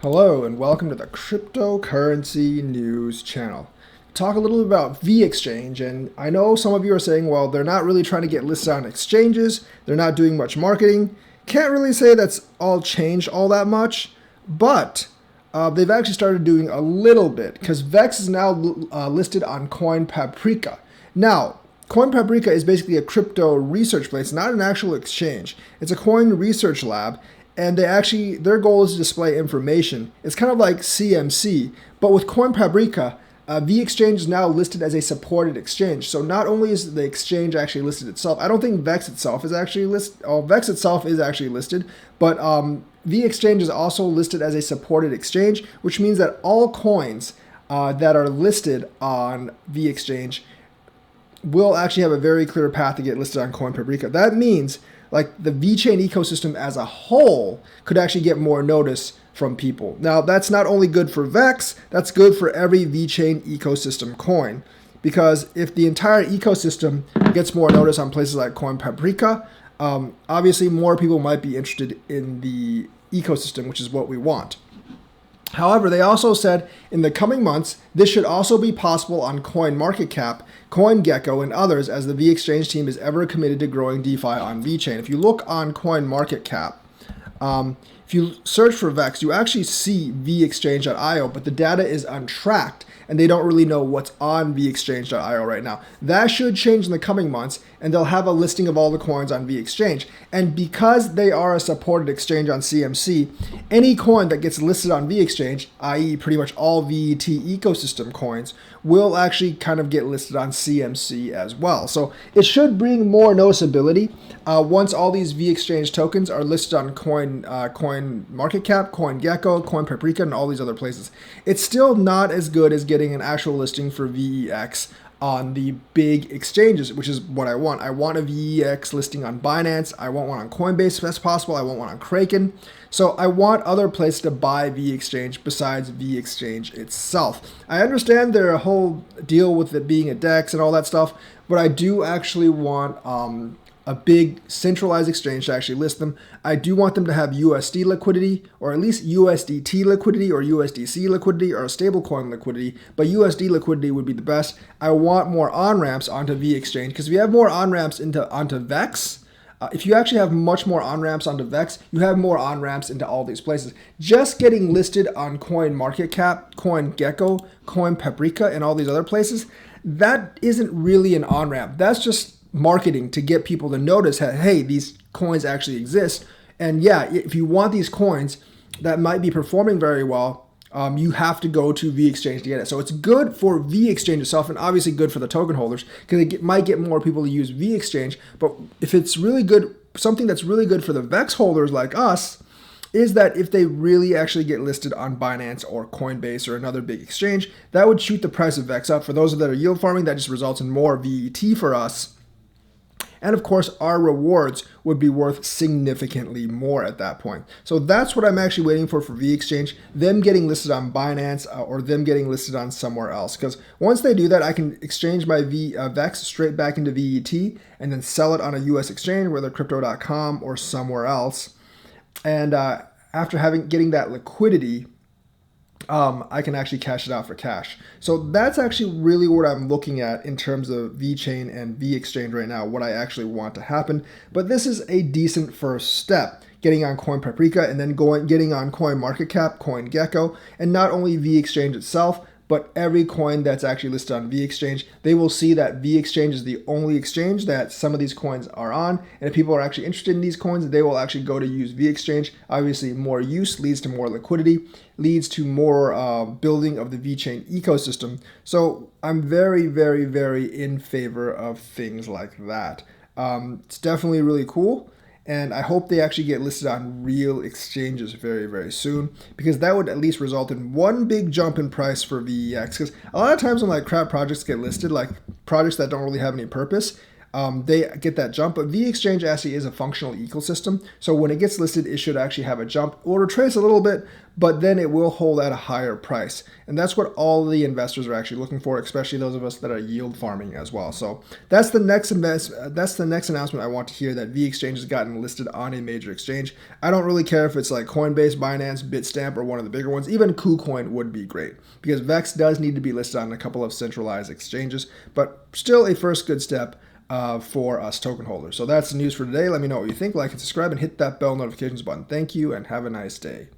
Hello and welcome to the Cryptocurrency News channel. Talk a little bit about Vexchange, and I know some of you are saying, well, they're not really trying to get listed on exchanges, they're not doing much marketing. Can't really say that's all changed all that much, but they've actually started doing a little bit because Vex is now listed on Coin Paprika. Now, Coin Paprika is basically a crypto research place, not an actual exchange. It's a coin research lab, and their goal is to display information. It's kind of like CMC, but with Coin Paprika, Vexchange is now listed as a supported exchange. So not only is the exchange actually listed itself, I don't think Vex itself is actually listed. Oh, Vex itself is actually listed, but Vexchange is also listed as a supported exchange, which means that all coins that are listed on Vexchange will actually have a very clear path to get listed on Coin Paprika. That means like the Vechain ecosystem as a whole could actually get more notice from people. Now, that's not only good for Vex, that's good for every Vechain ecosystem coin. Because if the entire ecosystem gets more notice on places like Coin Paprika, obviously more people might be interested in the ecosystem, which is what we want. However, they also said in the coming months, this should also be possible on CoinMarketCap, CoinGecko, and others, as the Vexchange team is ever committed to growing DeFi on Vechain. If you look on CoinMarketCap, if you search for Vex, you actually see Vexchange.io, but the data is untracked, and they don't really know what's on Vexchange.io right now. That should change in the coming months, and they'll have a listing of all the coins on Vexchange. And because they are a supported exchange on CMC, any coin that gets listed on Vexchange, i.e. pretty much all VET ecosystem coins, will actually kind of get listed on CMC as well. So it should bring more noticeability once all these Vexchange tokens are listed on CoinMarketCap, CoinGecko, Coin Paprika, and all these other places. It's still not as good as getting an actual listing for VEX on the big exchanges, which is what I want. I want a VEX listing on Binance. I want one on Coinbase if that's possible. I want one on Kraken. So I want other places to buy Vexchange besides Vexchange itself. I understand their whole deal with it being a DEX and all that stuff, but I do actually want a big centralized exchange to actually list them. I do want them to have USD liquidity, or at least USDT liquidity, or USDC liquidity, or stablecoin liquidity, but USD liquidity would be the best. I want more on-ramps onto Vexchange, because if you have more on-ramps onto Vex, if you actually have much more on-ramps onto Vex, you have more on-ramps into all these places. Just getting listed on CoinMarketCap, CoinGecko, Coin Paprika, and all these other places, that isn't really an on-ramp. That's just marketing to get people to notice that, hey, these coins actually exist. And yeah, if you want these coins that might be performing very well, you have to go to Vexchange to get it. So it's good for Vexchange itself, and obviously good for the token holders, because it might get more people to use Vexchange. But if it's really good, something that's really good for the Vex holders like us, is that if they really actually get listed on Binance or Coinbase or another big exchange, that would shoot the price of Vex up. For those that are yield farming, that just results in more VET for us. And of course, our rewards would be worth significantly more at that point. So that's what I'm actually waiting for Vexchange, them getting listed on Binance or them getting listed on somewhere else. Because once they do that, I can exchange my Vex straight back into VET and then sell it on a US exchange, whether crypto.com or somewhere else. And after getting that liquidity, I can actually cash it out for cash. So that's actually really what I'm looking at in terms of Vechain and Vexchange right now, what I actually want to happen. But this is a decent first step, getting on Coin Paprika and then getting on CoinMarketCap, CoinGecko, and not only Vexchange itself, but every coin that's actually listed on Vexchange. They will see that Vexchange is the only exchange that some of these coins are on. And if people are actually interested in these coins, they will actually go to use Vexchange. Obviously, more use leads to more liquidity, leads to more building of the Vechain ecosystem. So I'm very, very, very in favor of things like that. It's definitely really cool. And I hope they actually get listed on real exchanges very, very soon, because that would at least result in one big jump in price for VEX. Because a lot of times when like crap projects get listed, like projects that don't really have any purpose, they get that jump. But Vexchange actually is a functional ecosystem, so when it gets listed, it should actually have a jump. It will retrace a little bit, but then it will hold at a higher price. And that's what all the investors are actually looking for, especially those of us that are yield farming as well. So that's the next announcement I want to hear, that Vexchange has gotten listed on a major exchange. I don't really care if it's like Coinbase, Binance, Bitstamp, or one of the bigger ones. Even KuCoin would be great, because Vex does need to be listed on a couple of centralized exchanges, but still a first good step for us token holders. So that's the news for today. Let me know what you think. Like and subscribe and hit that bell notifications button. Thank you and have a nice day.